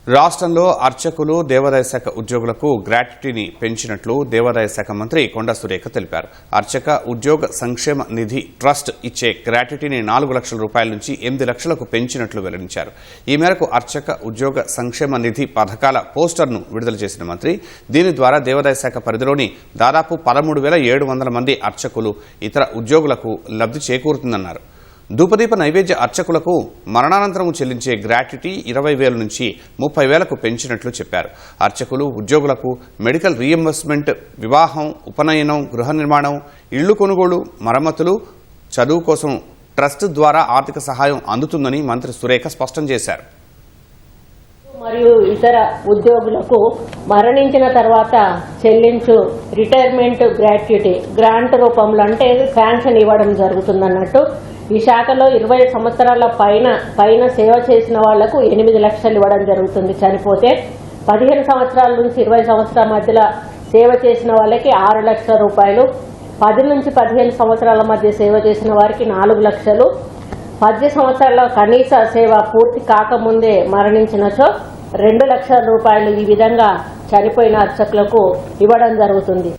రాష్ట్రంలో అర్చకులు దేవాదాయ శాఖ ఉద్యోగులకు గ్రాట్యుటీని పెంచినట్లు దేవాదాయ శాఖ మంత్రి కొండా సురేఖ తెలిపారు. అర్చక ఉద్యోగ సంక్షేమ నిధి ట్రస్ట్ ఇచ్చే గ్రాట్యుటీని 4 లక్షల రూపాయల నుంచి 8 లక్షలకు పెంచినట్లు వెల్లడించారు. ఈ మేరకు అర్చక ఉద్యోగ సంక్షేమ నిధి పథకాల పోస్టర్ను విడుదల చేసిన మంత్రి దీని ద్వారా దేవాదాయ శాఖ పరిధిలోని దాదాపు 13,700 మంది అర్చకులు ఇతర ఉద్యోగులకు లబ్ధి చేకూరుతుందన్నారు. ధూపదీప నైవేద్య అర్చకులకు మరణానంతరం చెల్లించే గ్రాట్యుటీ 20,000 నుంచి 30,000కు పెంచినట్లు చెప్పారు. అర్చకులు ఉద్యోగులకు మెడికల్ రీఎంబర్స్మెంట్, వివాహం, ఉపనయనం, గృహ నిర్మాణం, ఇళ్లు కొనుగోలు, మరమ్మతులు, చదువు కోసం ట్రస్ట్ ద్వారా ఆర్థిక సహాయం అందుతుందని మంత్రి సురేఖ స్పష్టం చేశారు. మరియు ఇతర ఉద్యోగులకు మరణించిన తర్వాత చెల్లించు రిటైర్మెంట్ గ్రాట్యుటీ గ్రాంట్ రూపంలో అంటే శాంక్షన్ ఇవ్వడం జరుగుతుందన్నట్టు. ఈ శాఖలో 20 సంవత్సరాల పైన సేవ చేసిన వాళ్లకు 8 లక్షలు ఇవ్వడం జరుగుతుంది. చనిపోతే 15 సంవత్సరాల నుంచి 20 సంవత్సరాల మధ్యలో సేవ చేసిన వాళ్ళకి 6 లక్షల రూపాయలు, 10 నుంచి 15 సంవత్సరాల మధ్య సేవ చేసిన వారికి 4 లక్షలు, 10 సంవత్సరాల కనీస సేవ పూర్తి కాకముందే మరణించినచో 2 లక్షల రూపాయలు ఈ విధంగా చనిపోయిన అర్చకులకు ఇవ్వడం జరుగుతుంది.